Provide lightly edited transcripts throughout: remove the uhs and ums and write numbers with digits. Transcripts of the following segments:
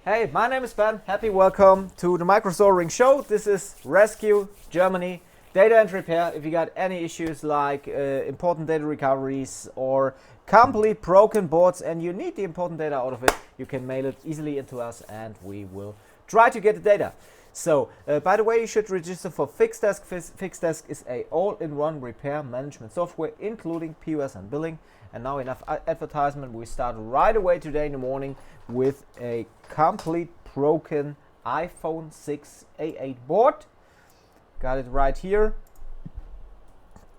Hey, my name is Ben. Happy welcome to the Microsoldering Show. This is Rescue Germany Data and Repair. If you got any issues like important data recoveries or complete broken boards and you need the important data out of it, you can mail it easily into us and we will try to get the data. So, by the way, you should register for Fixdesk. Fixdesk is a all-in-one repair management software, including POS and billing. And now enough advertisement. We start right away today in the morning with a complete broken iPhone 6 A8 board. Got it right here.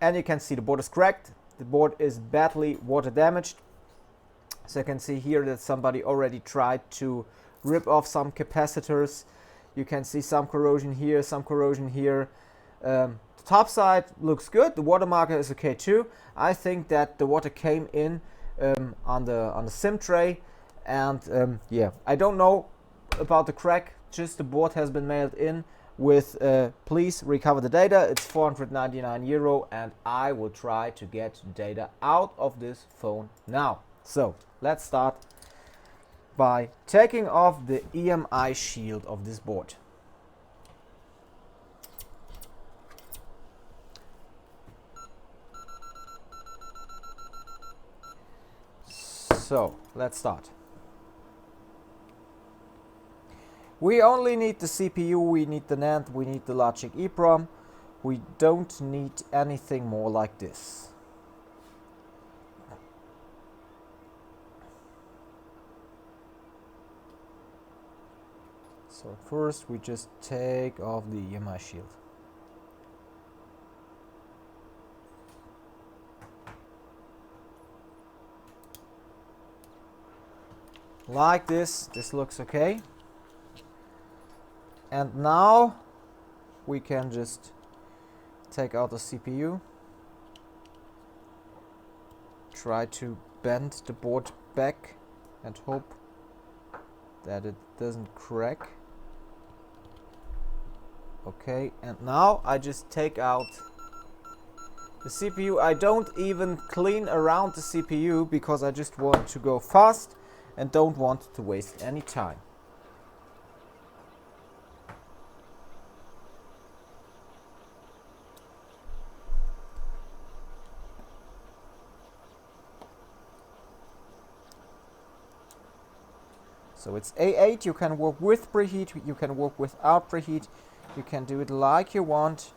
And you can see the board is cracked. The board is badly water damaged. So you can see here that somebody already tried to rip off some capacitors. You can see some corrosion here, some corrosion here. The top side looks good. The water marker is okay too. I think that the water came in on the SIM tray, and yeah, I don't know about the crack. Just the board has been mailed in with please recover the data. It's 499 euro, and I will try to get data out of this phone now. So let's start by taking off the EMI shield of this board. So let's start. We only need the CPU, we need the NAND, we need the logic EEPROM. We don't need anything more like this. So first we just take off the EMI shield. Like this looks okay. And now we can just take out the CPU. Try to bend the board back and hope that it doesn't crack. Okay, and now I just take out the CPU. I don't even clean around the CPU because I just want to go fast and don't want to waste any time. So it's A8, you can work with preheat, you can work without preheat, you can do it like you want.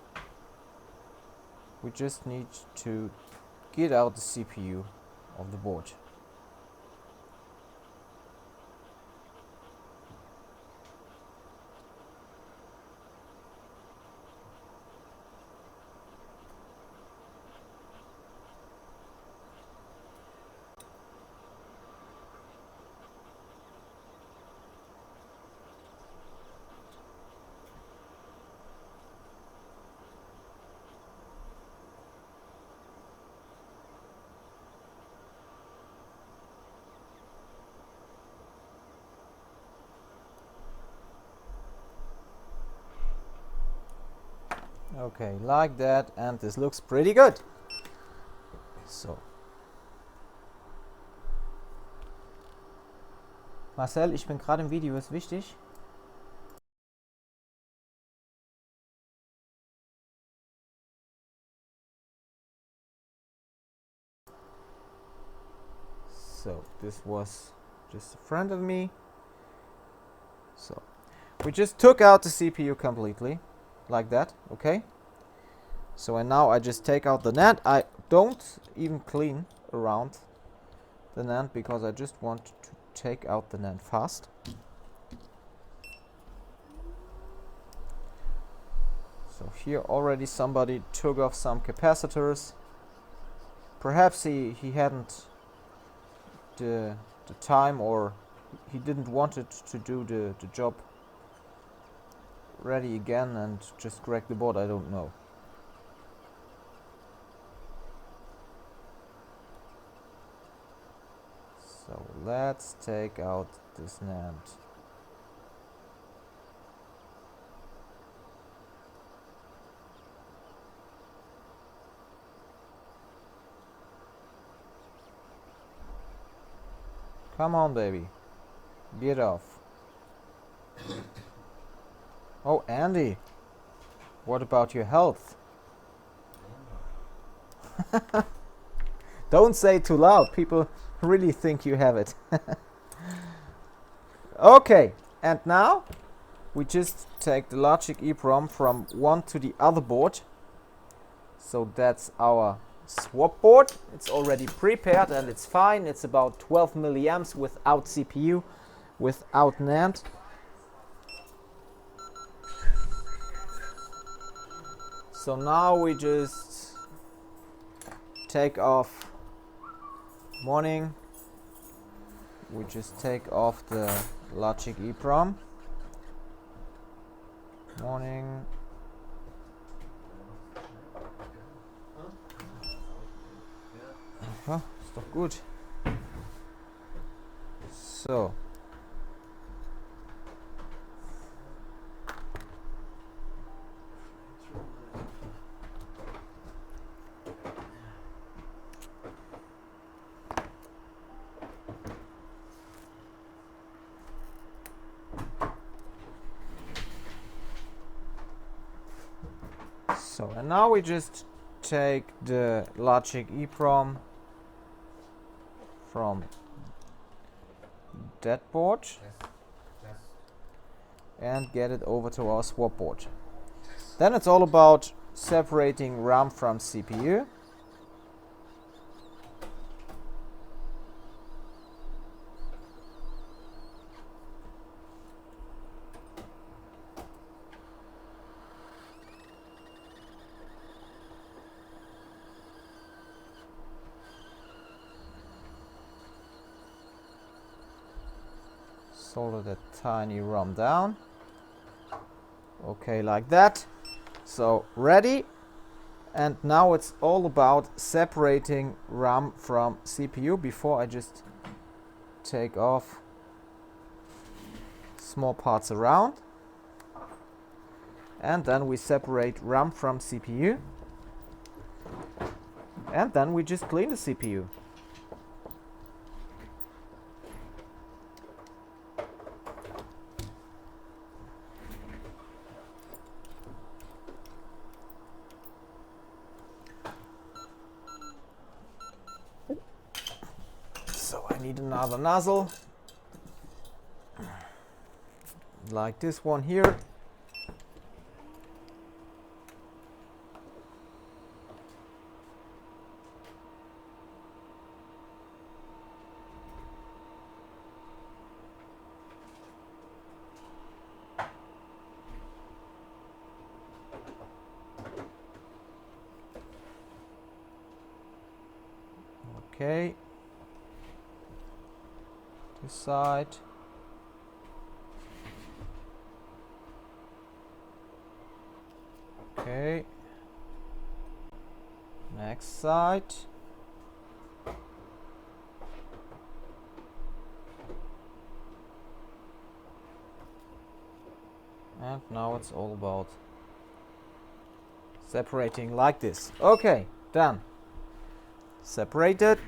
We just need to get out the CPU of the board. Okay, like that, and this looks pretty good. So. Marcel, ich bin gerade im Video, ist wichtig. So, this was just a friend of me. So, we just took out the CPU completely, like that, okay? So, and now I just take out the NAND. I don't even clean around the NAND because I just want to take out the NAND fast. So here already somebody took off some capacitors. Perhaps he hadn't the time, or he didn't want it to do the job ready again and just crack the board, I don't know. So let's take out this NAND. Come on, baby. Get off. Oh, Andy, what about your health? Don't say it too loud. People really think you have it. Okay, and now we just take the logic EEPROM from one to the other board. So that's our swap board. It's already prepared and it's fine. It's about 12 milliamps without CPU, without NAND. So now we just take off morning. We just take off the logic EEPROM. Morning. Aha, ist doch gut. So. So, and now we just take the logic EEPROM from that board and get it over to our swap board. Then it's all about separating RAM from CPU. Solder that tiny RAM down. Okay, like that. So ready. And now it's all about separating RAM from CPU. Before I just take off small parts around. And then we separate RAM from CPU. And then we just clean the CPU. So I need another nozzle, like this one here. Okay. This side. Okay. Next side. And now it's all about separating like this. Okay, done. Separated.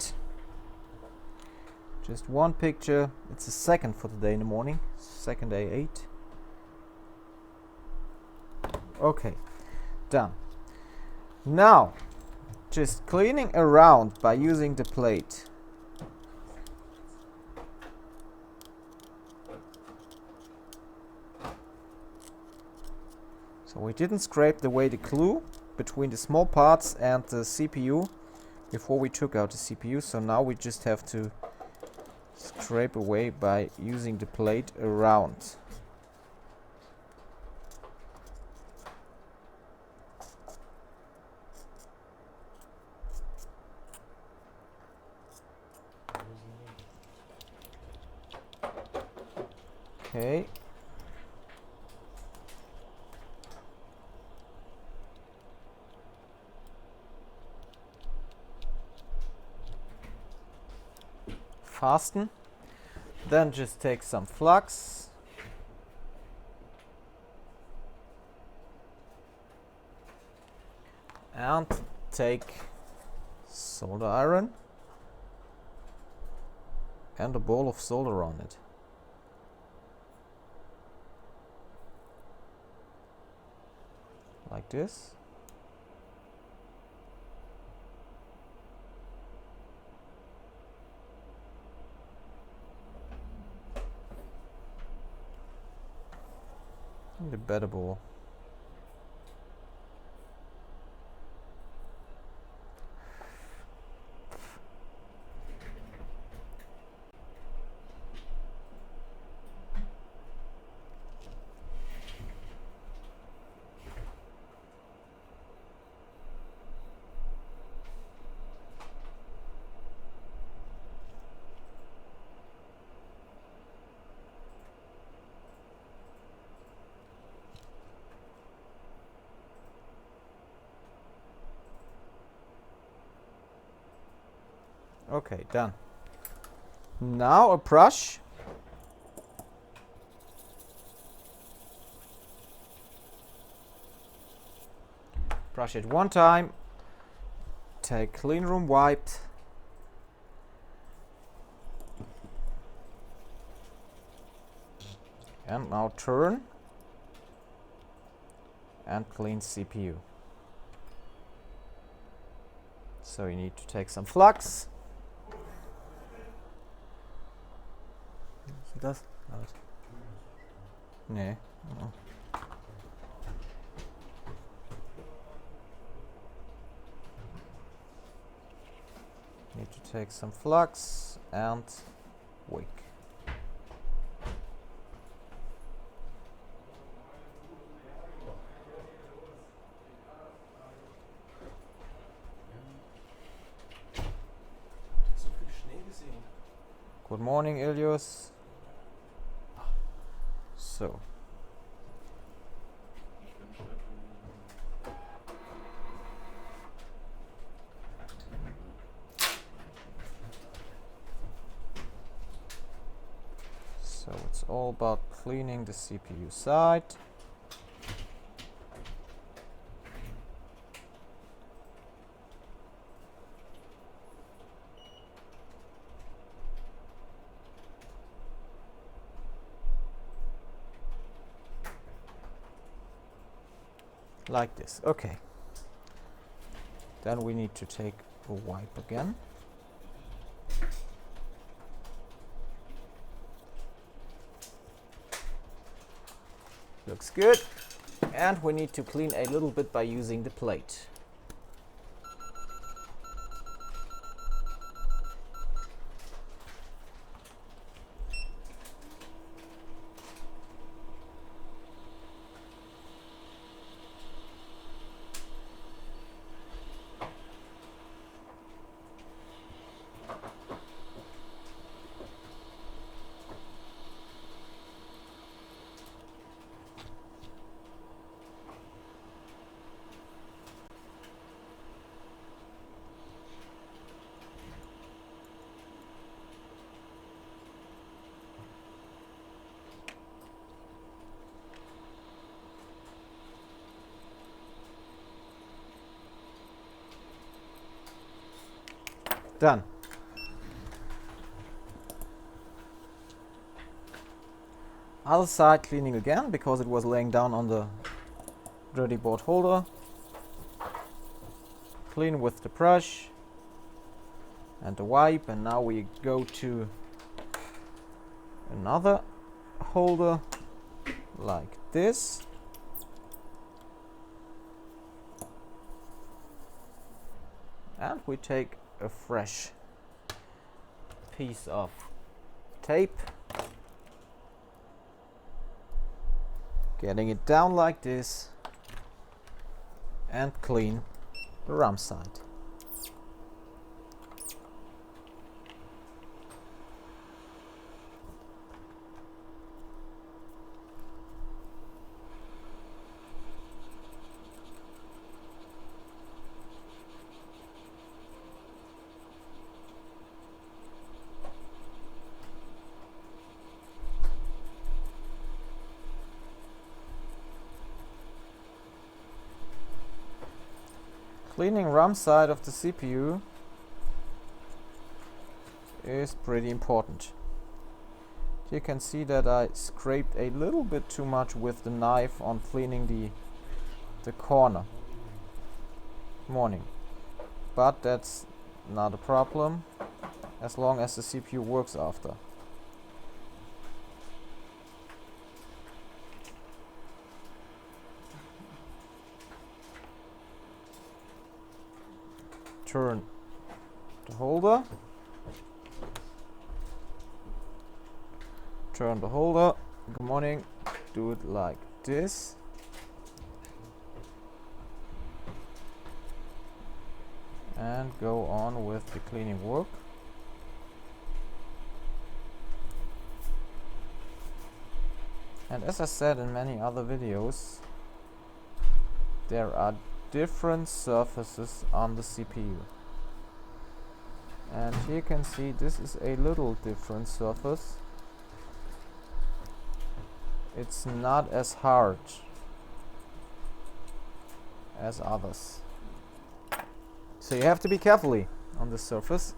Just one picture. It's the second for today in the morning. Second day 8. Okay, done. Now, just cleaning around by using the plate. So we didn't scrape away the glue between the small parts and the CPU before we took out the CPU. So now we just have to scrape away by using the plate around. Okay. Fasten. Then just take some flux. And take solder iron and a ball of solder on it. like this. Debatable. Okay, done. Now a brush. Brush it one time. Take clean room wipe. And now turn and clean CPU. So you need to take some flux. Sieht das aus? Nee. Oh. Need to take some flux and wick. Good morning, Ilius. So. So it's all about cleaning the CPU side. Like this. Okay. Then we need to take a wipe again. Looks good. And we need to clean a little bit by using the plate. Done. Other side cleaning again because it was laying down on the dirty board holder. Clean with the brush and the wipe, and now we go to another holder like this. And we take a fresh piece of tape, getting it down like this, and clean the RAM side. Cleaning RAM side of the CPU is pretty important. You can see that I scraped a little bit too much with the knife on cleaning the corner. Morning. But that's not a problem as long as the CPU works after. Turn the holder. Turn the holder. Good morning. Do it like this. And go on with the cleaning work. And as I said in many other videos, there are different surfaces on the CPU. And here you can see this is a little different surface. It's not as hard as others. So you have to be carefully on this surface.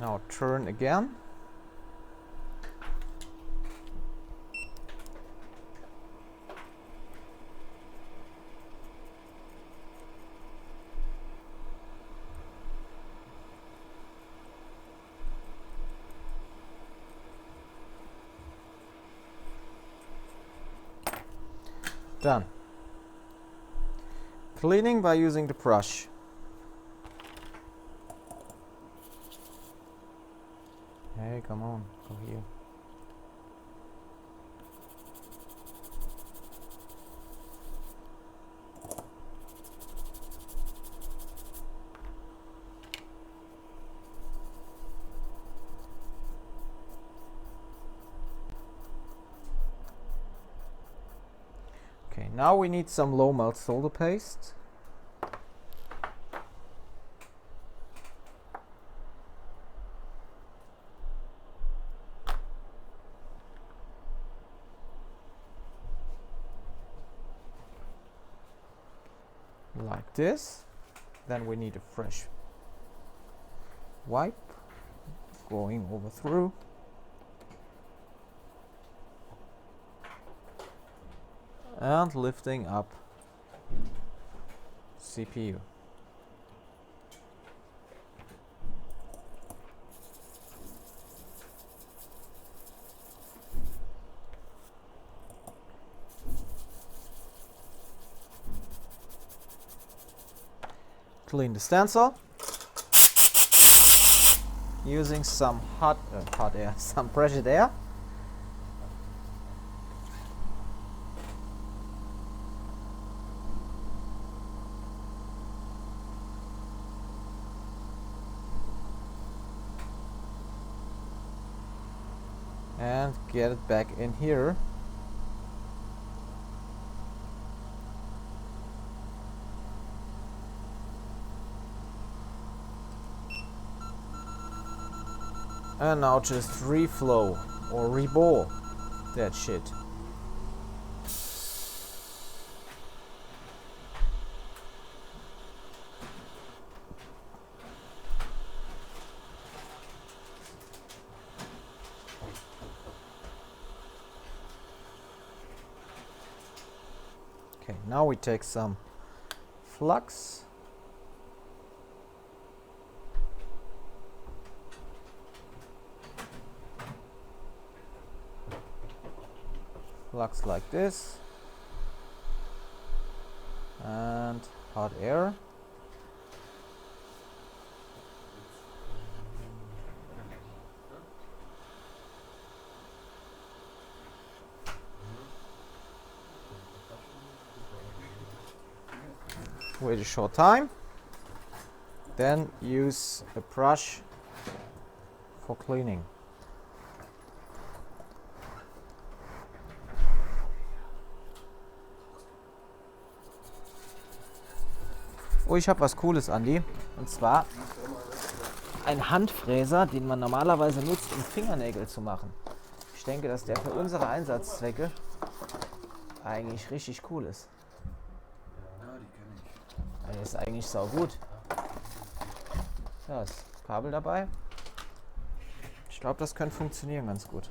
Now turn again. Done. Cleaning by using the brush. Hey, come on, go here. Okay, now we need some low melt solder paste. Like this. Then we need a fresh wipe going over through. And lifting up CPU. Clean the stencil using some hot air, some pressured air. And get it back in here. And now just reflow or rebore that shit. Okay, now we take some flux. Flux like this, and hot air. wait a short time, then use a brush for cleaning. Oh, ich habe was Cooles, Andi. Und zwar ein Handfräser, den man normalerweise nutzt, um Fingernägel zu machen. Ich denke, dass der für unsere Einsatzzwecke eigentlich richtig cool ist. Ja, die kenne ich. Der ist eigentlich saugut. Ja, ist Kabel dabei. Ich glaube, das könnte funktionieren ganz gut.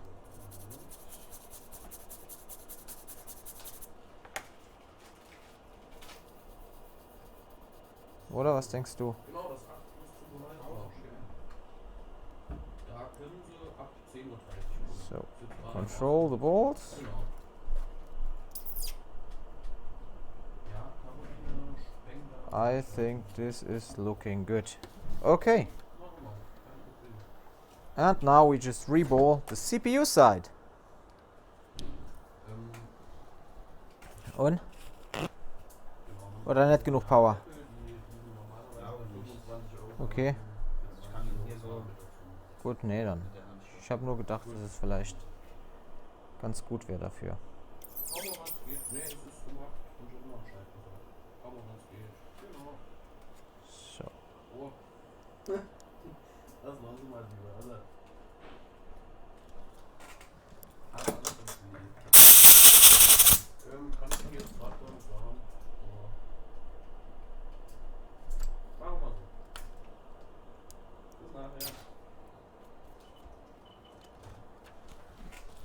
Oder was denkst du? Genau, das 8 müsste so weit ausstehen. Da können sie ab 10:30 Uhr. So, control the balls. Genau. Ja, Karoline, Spengler. I think this is looking good. Okay. Machen wir. Kein Problem. And now we just reball the CPU side. Und? Genau. Oder nicht genug Power? Okay. Gut, nee, dann. Ich habe nur gedacht, dass es vielleicht ganz gut wäre dafür. Schauen wir, wann es geht. Nee, es ist gemacht und schon immer Bescheid gesagt. Schauen wir, wann es geht. Genau. So. Oh. Das machen Sie mal lieber, oder? Kann ich Ihnen jetzt gerade gar nicht sagen. Aber machen wir so.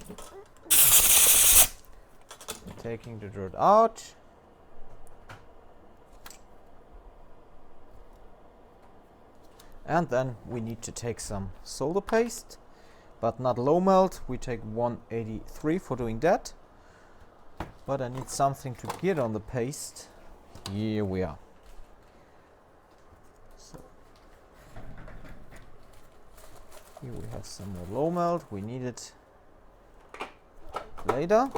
Bis nachher. Taking the dirt out. And then we need to take some solder paste, but not low melt. We take 183 for doing that. But I need something to get on the paste. Here we are. So here we have some more low melt. We need it later.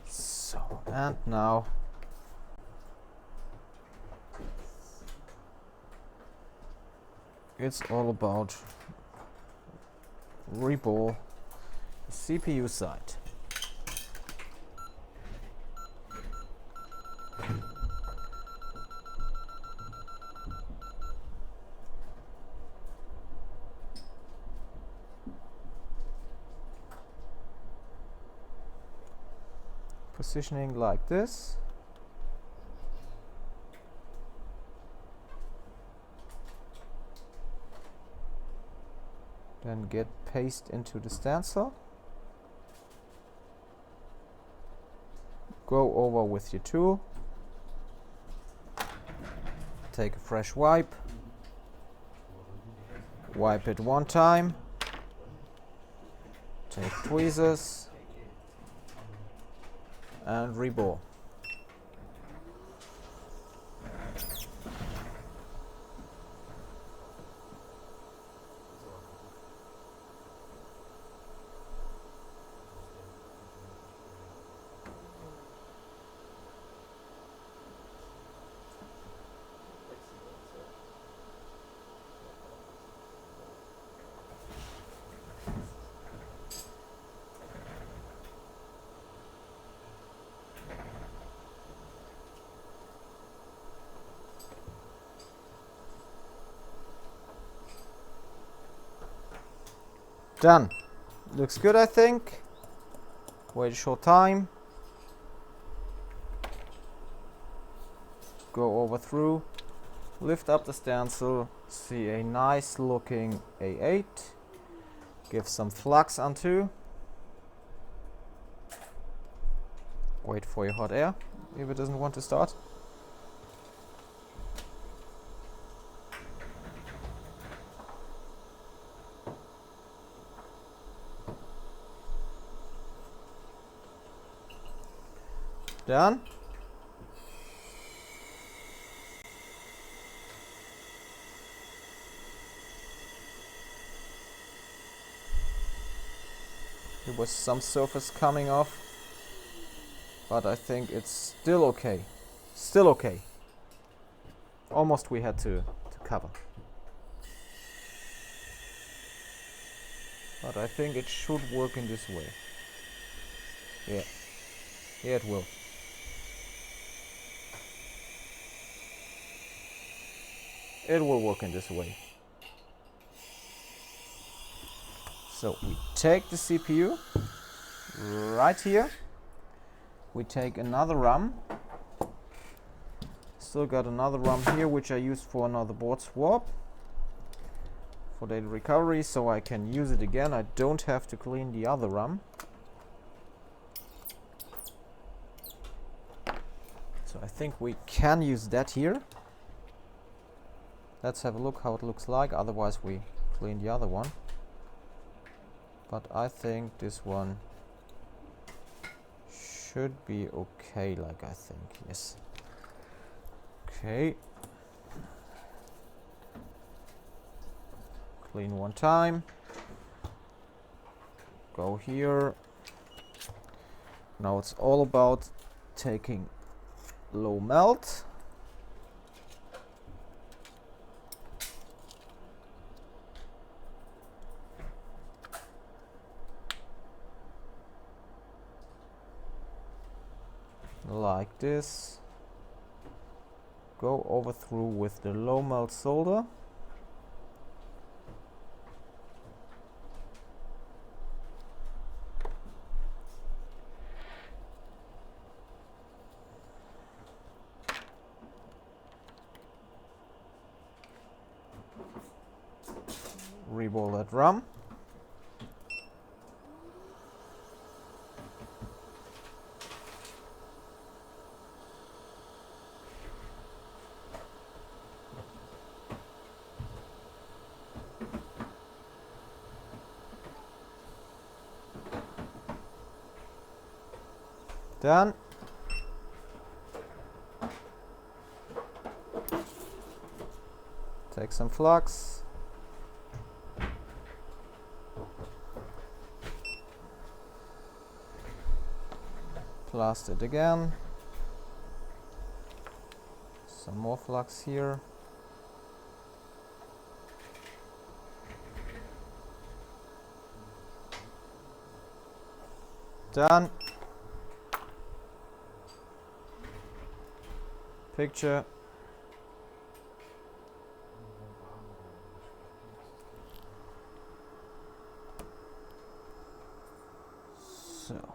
So, and now it's all about reball the CPU side. Positioning like this. Then get paste into the stencil. Go over with your tool. Take a fresh wipe. Wipe it one time. Take tweezers. And reball. Done. Looks good, I think. Wait a short time. Go over through. Lift up the stencil. See a nice looking A8. Give some flux onto. Wait for your hot air if it doesn't want to start. Done. There was some surface coming off, but I think it's still okay. Still okay. Almost we had to cover. But I think it should work in this way. Yeah. Yeah, it will. It will work in this way. So we take the CPU right here. We take another RAM. Still got another RAM here, which I used for another board swap for data recovery, so I can use it again. I don't have to clean the other RAM. So I think we can use that here. Let's have a look how it looks like, otherwise we clean the other one. But I think this one should be okay, like I think, yes. Okay. Clean one time. Go here. Now it's all about taking low melt. Like this. Go over through with the low melt solder. Reball that RAM. Done. Take some flux. Blast it again. Some more flux here. Done. Picture. So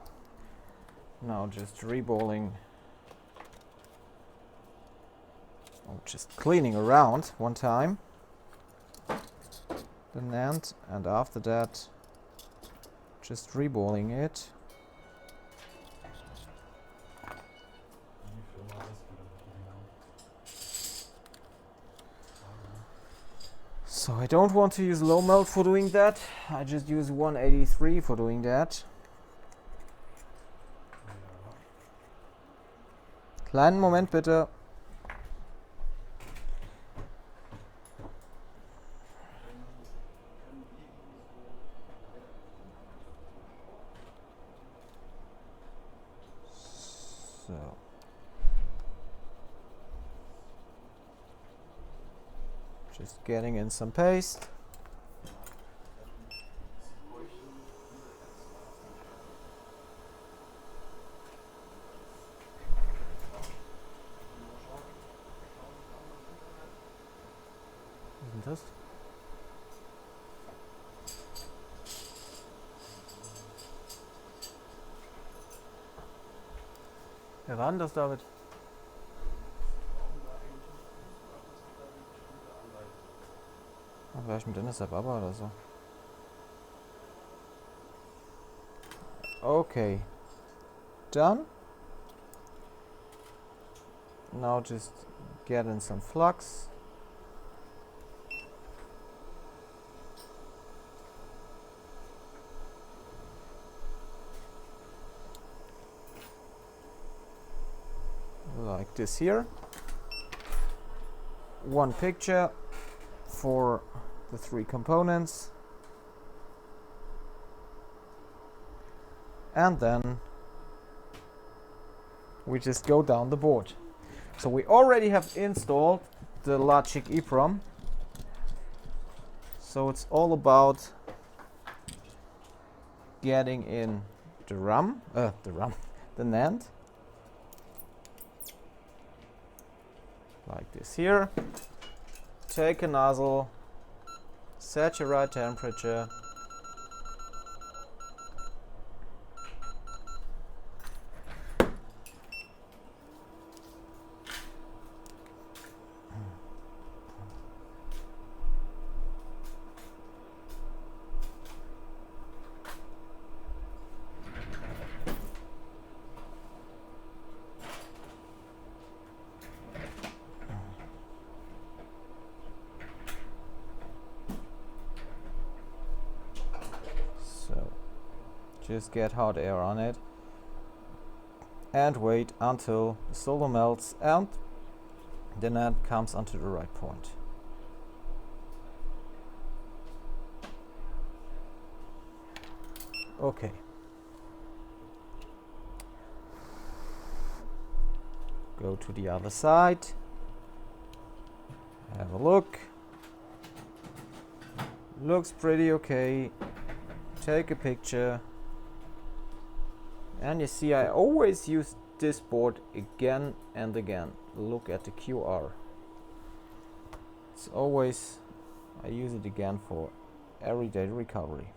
now just reballing, or just cleaning around one time the NAND, and after that just reballing it. So I don't want to use low melt for doing that. I just use 183 for doing that. Kleinen Moment bitte. So. Just getting in some paste. Was ist denn das? Wer war denn das, David? Vielleicht mit Dennis Baba oder so. Okay. Done. Now just get in some flux. Like this here. One picture for the three components. and then we just go down the board. So we already have installed the Logic EEPROM. So it's all about getting in the NAND, like this here. Take a nozzle, set your right temperature, just get hot air on it and wait until the solder melts and the NAND comes onto the right point. Okay. Go to the other side. Have a look. Looks pretty okay. Take a picture. And you see, I always use this board again and again. Look at the QR. It's always, I use it again for every data recovery.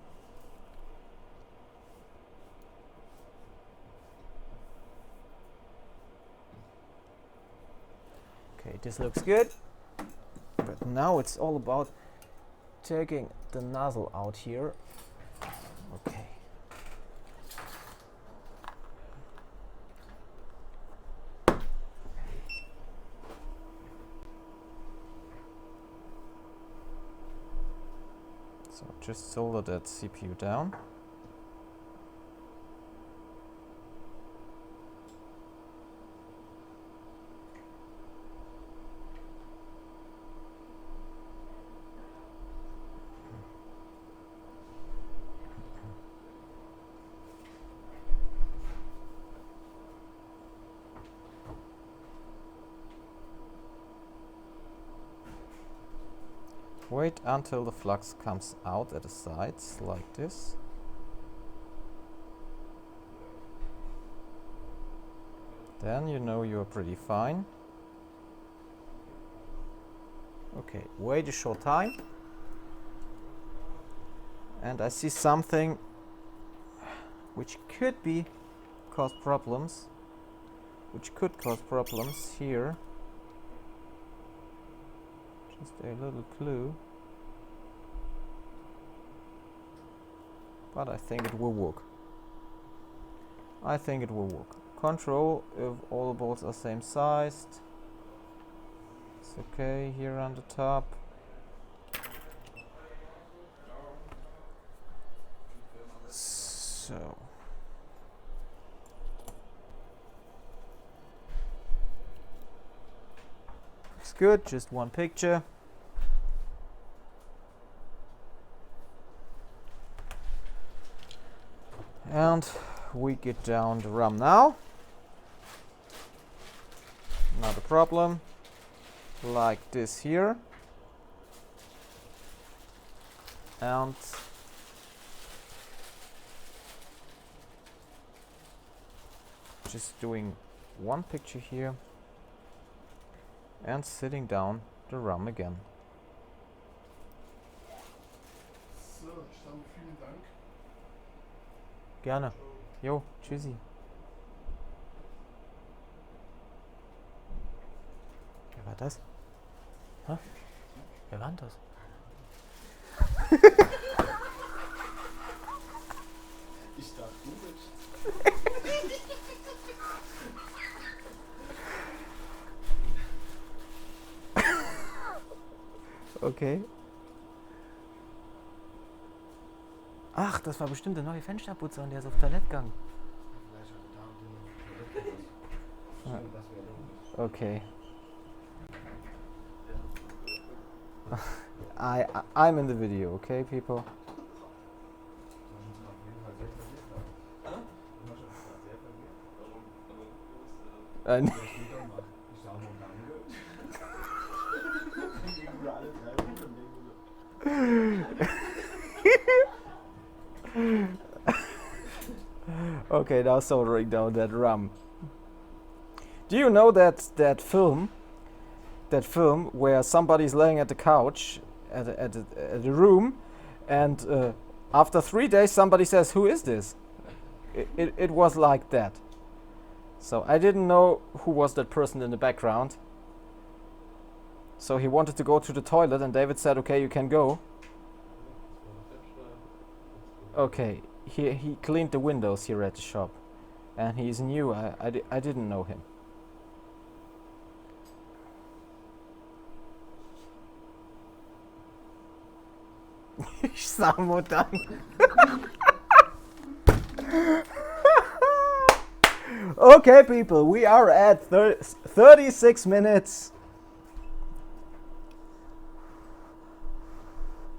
Okay, this looks good. But now it's all about taking the nozzle out here. Okay. So just solder that CPU down. Wait until the flux comes out at the sides, like this. Then you know you're pretty fine. Okay, wait a short time. And I see something which could cause problems. Which could cause problems here. Just a little clue. But I think it will work. I think it will work. Control if all the bolts are same sized. It's okay here on the top. So it's good, just one picture. And we get down the RAM now. Not a problem. Like this here. And just doing one picture here. And sitting down the RAM again. So, dann vielen Dank. Gerne. Jo, tschüssi. Wer war das? Hä? Wer war denn das? Ich darf du mit. Okay. Ach, das war bestimmt der neue Fensterputzer und der ist auf Toilette gegangen. Okay. I'm in the video, okay, people? And Ich sag mal danke. Dann gehen wir alle 3 Runden und denken wir okay, now soldering down that rum. Do you know that film where somebody's laying at the couch at a room, and after 3 days somebody says, "Who is this?" It was like that. So I didn't know who was that person in the background. So he wanted to go to the toilet, and David said, "Okay, you can go." Okay, he cleaned the windows here at the shop, and he's new. I didn't know him. Ich sag mal danke. Okay, people, we are at 36 minutes.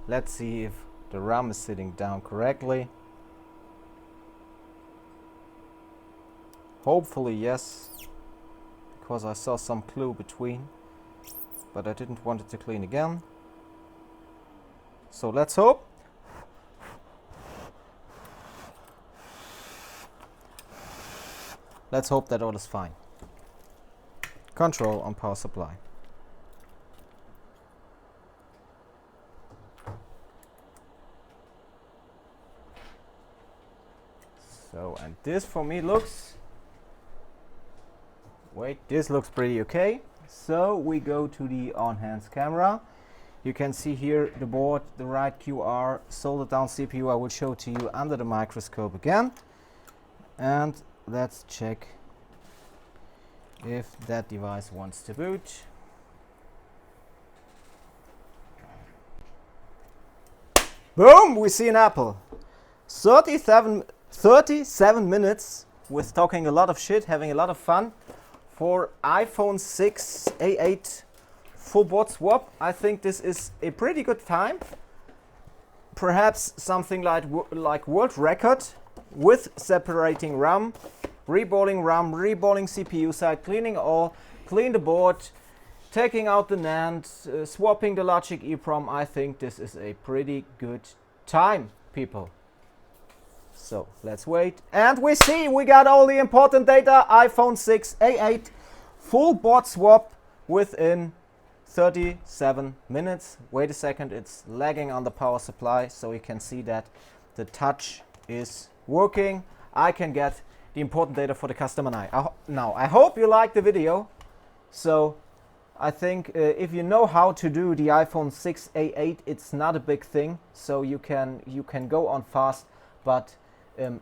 Let's see if the rum is sitting down correctly. Hopefully yes, because I saw some clue between, but I didn't want it to clean again. So let's hope. Let's hope that all is fine. Control on power supply. So, and this for me looks, wait, this looks pretty okay. So we go to the on-hands camera. You can see here the board, the right QR, soldered down CPU. I will show to you under the microscope again. And let's check if that device wants to boot. Boom! We see an apple. 37 minutes with talking a lot of shit, having a lot of fun for iPhone 6 A8 full board swap. I think this is a pretty good time. Perhaps something like world record with separating RAM, reballing CPU side, cleaning all, clean the board, taking out the NAND, swapping the logic EEPROM. I think this is a pretty good time, people. So let's wait, and we see we got all the important data. iPhone 6 A8 full board swap within 37 minutes. Wait a second, it's lagging on the power supply, so you can see that the touch is working. I can get the important data for the customer now. I hope you liked the video. So I think if you know how to do the iPhone 6 A8, it's not a big thing. So you can go on fast, but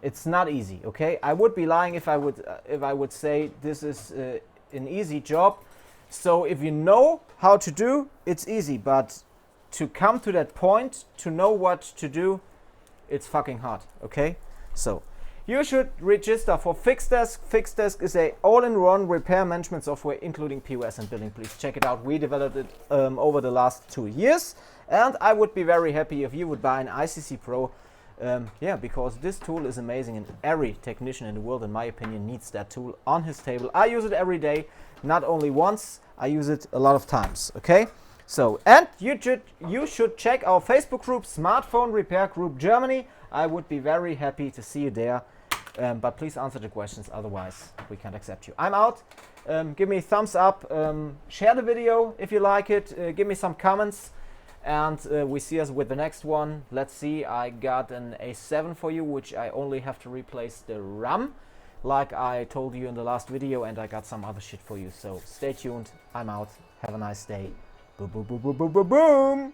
it's not easy. Okay, I would be lying if I would say this is an easy job. So if you know how to do, it's easy. But to come to that point, to know what to do, it's fucking hard. Okay, so you should register for FixDesk. FixDesk is a all-in-one repair management software, including POS and billing. Please check it out. We developed it over the last 2 years, and I would be very happy if you would buy an ICC Pro. Yeah, because this tool is amazing, and every technician in the world, in my opinion, needs that tool on his table. I use it every day, not only once. I use it a lot of times. Okay, so and you should check our Facebook group, Smartphone Repair Group Germany. I would be very happy to see you there. But please answer the questions, otherwise we can't accept you. I'm out. Give me a thumbs up. Share the video if you like it. Give me some comments. And we see us with the next one. Let's see, I got an A7 for you, which I only have to replace the RAM, like I told you in the last video, and I got some other shit for you. So stay tuned. I'm out. Have a nice day. Boom, boom, boom, boom, boom, boom, boom.